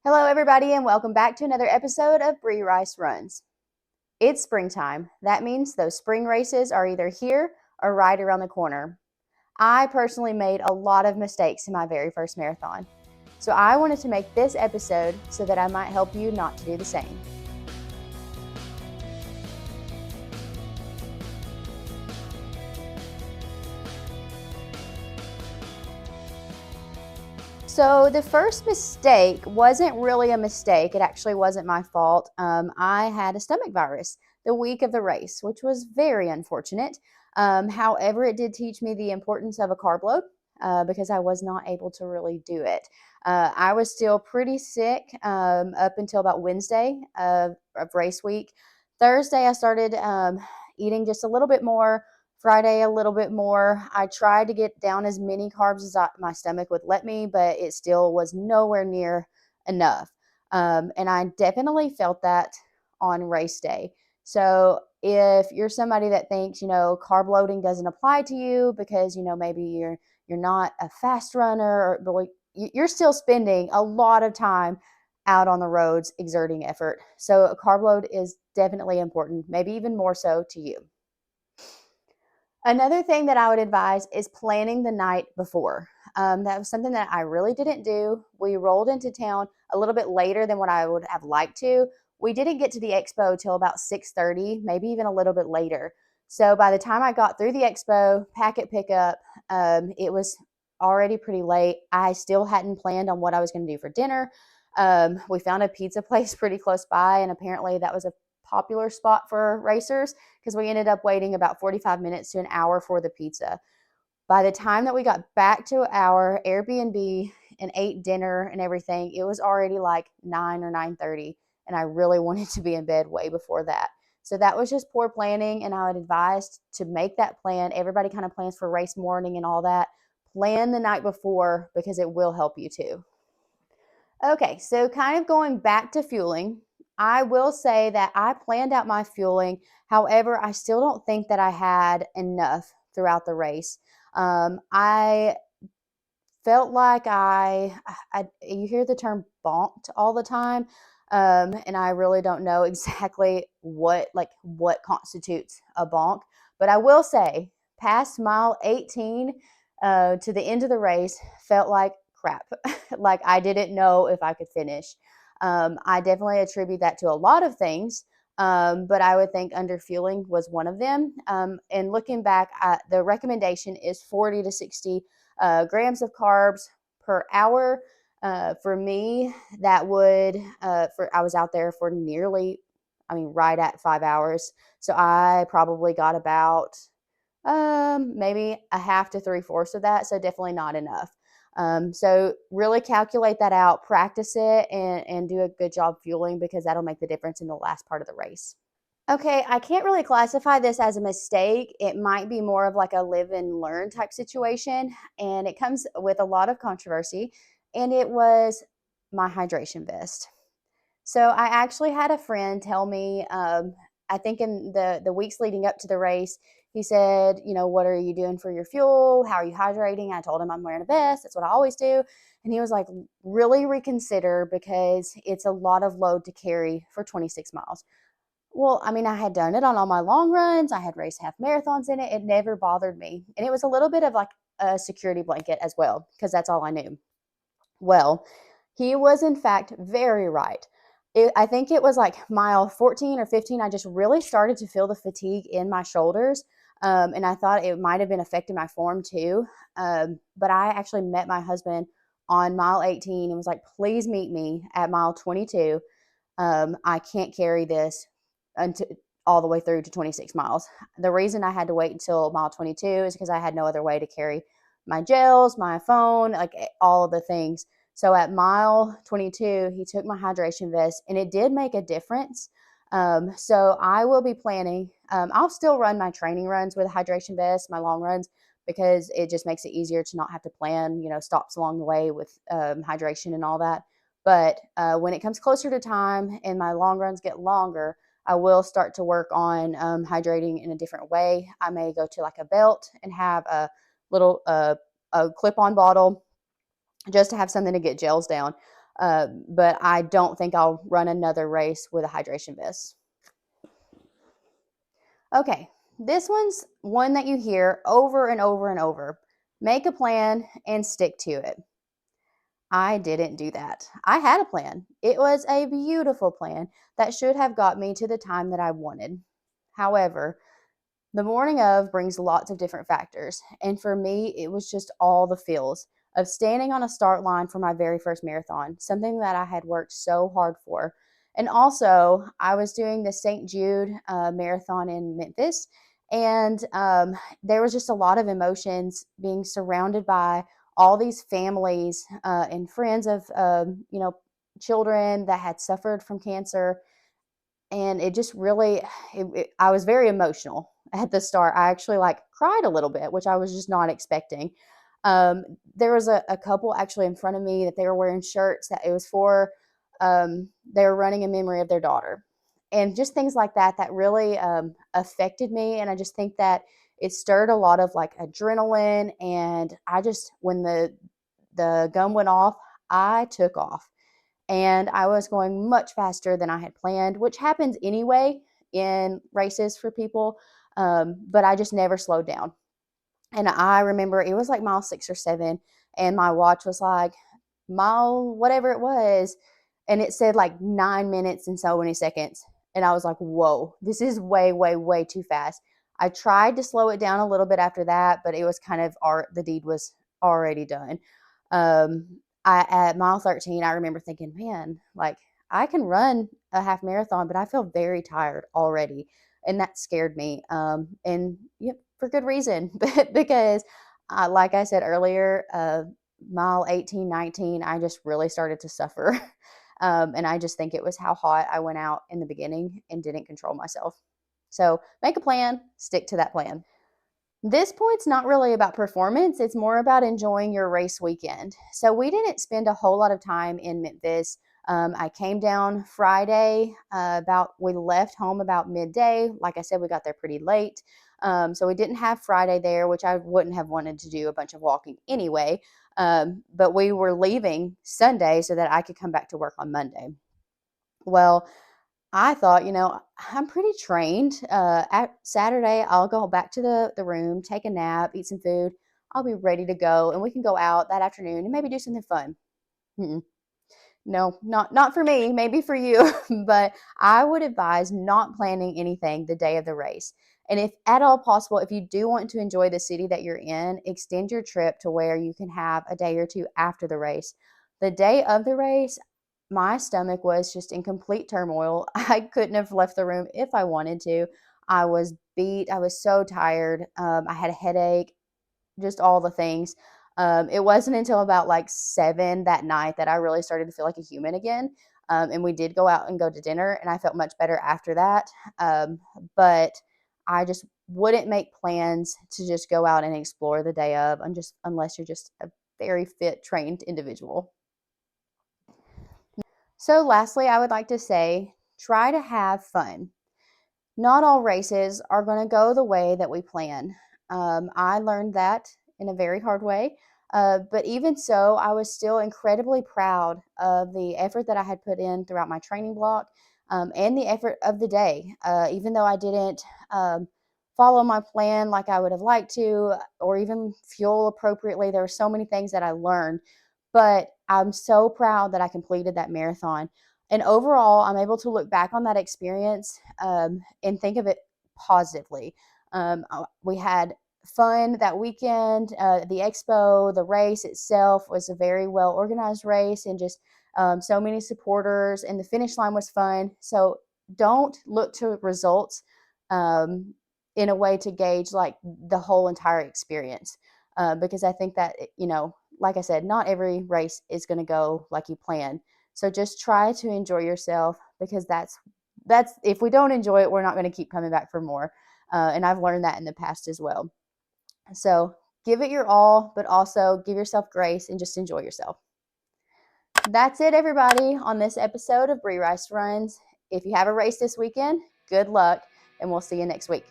Hello, everybody, and welcome back to another episode of Bree Rice Runs. It's springtime. That means those spring races are either here or right around the corner. I personally made a lot of mistakes in my very first marathon, so I wanted to make this episode so that I might help you not to do the same. So the first mistake wasn't really a mistake. It actually wasn't my fault. I had a stomach virus the week of the race, which was very unfortunate. However, it did teach me the importance of a carb load because I was not able to really do it. I was still pretty sick up until about Wednesday of race week. Thursday, I started eating just a little bit more. Friday a little bit more. I tried to get down as many carbs as my stomach would let me, but it still was nowhere near enough. And I definitely felt that on race day. So if you're somebody that thinks, carb loading doesn't apply to you because, maybe you're not a fast runner, but you're still spending a lot of time out on the roads exerting effort. So a carb load is definitely important, maybe even more so to you. Another thing that I would advise is planning the night before. That was something that I really didn't do. We rolled into town a little bit later than what I would have liked to. We didn't get to the expo till about 6:30, maybe even a little bit later. So by the time I got through the expo, packet pickup, it was already pretty late. I still hadn't planned on what I was going to do for dinner. We found a pizza place pretty close by, and apparently that was a popular spot for racers because we ended up waiting about 45 minutes to an hour for the pizza. By the time that we got back to our Airbnb and ate dinner and everything, it was already like 9 or 9:30, and I really wanted to be in bed way before that. So that was just poor planning, and I would advise to make that plan. Everybody kind of plans for race morning and all that. Plan the night before because it will help you too. Okay, so kind of going back to fueling, I will say that I planned out my fueling. However, I still don't think that I had enough throughout the race. I felt like you hear the term bonked all the time, and I really don't know exactly what constitutes a bonk. But I will say, past mile 18 to the end of the race felt like crap. Like I didn't know if I could finish. I definitely attribute that to a lot of things. But I would think underfueling was one of them. And looking back, the recommendation is 40 to 60 grams of carbs per hour. For me, that would I was out there for right at 5 hours. So I probably got about maybe a half to three-fourths of that. So definitely not enough. So really calculate that out, practice it, and do a good job fueling because that'll make the difference in the last part of the race. Okay, I can't really classify this as a mistake. It might be more of like a live and learn type situation, and it comes with a lot of controversy. And it was my hydration vest. So I actually had a friend tell me, I think in the weeks leading up to the race, he said, what are you doing for your fuel? How are you hydrating? I told him I'm wearing a vest. That's what I always do. And he was like, really reconsider because it's a lot of load to carry for 26 miles. Well, I mean, I had done it on all my long runs. I had raced half marathons in it. It never bothered me. And it was a little bit of like a security blanket as well, because that's all I knew. Well, he was in fact very right. I think it was like mile 14 or 15. I just really started to feel the fatigue in my shoulders. And I thought it might have been affecting my form too. But I actually met my husband on mile 18 and was like, please meet me at mile 22. I can't carry this until all the way through to 26 miles. The reason I had to wait until mile 22 is because I had no other way to carry my gels, my phone, like all of the things. So at mile 22, he took my hydration vest and it did make a difference. So I will be planning, I'll still run my training runs with a hydration vest, my long runs, because it just makes it easier to not have to plan, stops along the way with hydration and all that. But when it comes closer to time and my long runs get longer, I will start to work on hydrating in a different way. I may go to like a belt and have a little a clip-on bottle just to have something to get gels down. But I don't think I'll run another race with a hydration vest. Okay, this one's one that you hear over and over and over. Make a plan and stick to it. I didn't do that. I had a plan. It was a beautiful plan that should have got me to the time that I wanted. However, the morning of brings lots of different factors. And for me, it was just all the feels of standing on a start line for my very first marathon, something that I had worked so hard for. And also, I was doing the St. Jude marathon in Memphis. And there was just a lot of emotions being surrounded by all these families and friends of, children that had suffered from cancer, and it just really I was very emotional at the start. I actually like cried a little bit, which I was just not expecting. There was a couple actually in front of me that they were wearing shirts that it was for, they were running in memory of their daughter, and just things like that that really affected me. And I just think that it stirred a lot of like adrenaline, and I just, when the gun went off, I took off, and I was going much faster than I had planned, which happens anyway in races for people. But I just never slowed down. And I remember it was like mile 6 or 7, and my watch was like mile whatever it was, and it said like 9 minutes and so many seconds. And I was like, whoa, this is way, way, way too fast. I tried to slow it down a little bit after that, but it was kind of the deed was already done. At mile 13, I remember thinking, man, like I can run a half marathon, but I feel very tired already. And that scared me. And yep, for good reason, because like I said earlier, mile 18, 19, I just really started to suffer. And I just think it was how hot I went out in the beginning and didn't control myself. So make a plan, stick to that plan. This point's not really about performance, it's more about enjoying your race weekend. So we didn't spend a whole lot of time in Memphis. I came down Friday, we left home about midday. Like I said, we got there pretty late. So we didn't have Friday there, which I wouldn't have wanted to do a bunch of walking anyway. But we were leaving Sunday so that I could come back to work on Monday. Well, I thought, I'm pretty trained. At Saturday, I'll go back to the room, take a nap, eat some food. I'll be ready to go, and we can go out that afternoon and maybe do something fun. Mm-mm. No, not for me, maybe for you, but I would advise not planning anything the day of the race. And if at all possible, if you do want to enjoy the city that you're in, extend your trip to where you can have a day or two after the race. The day of the race, my stomach was just in complete turmoil. I couldn't have left the room if I wanted to. I was beat. I was so tired. I had a headache, just all the things. It wasn't until about like 7 that night that I really started to feel like a human again. And we did go out and go to dinner, and I felt much better after that. But I just wouldn't make plans to just go out and explore the day of, unless you're just a very fit, trained individual. So, lastly, I would like to say try to have fun. Not all races are going to go the way that we plan. I learned that in a very hard way. But even so, I was still incredibly proud of the effort that I had put in throughout my training block, and the effort of the day. Even though I didn't follow my plan like I would have liked to, or even fuel appropriately, there were so many things that I learned. But I'm so proud that I completed that marathon. And overall, I'm able to look back on that experience and think of it positively. We had fun that weekend. The expo, the race itself was a very well organized race, and just so many supporters, and the finish line was fun. So don't look to results um, in a way to gauge like the whole entire experience, because I think that, like I said, not every race is going to go like you plan. So just try to enjoy yourself, because that's if we don't enjoy it, we're not going to keep coming back for more. And I've learned that in the past as well. So give it your all, but also give yourself grace and just enjoy yourself. That's it, everybody, on this episode of Bree Rice Runs. If you have a race this weekend, good luck, and we'll see you next week.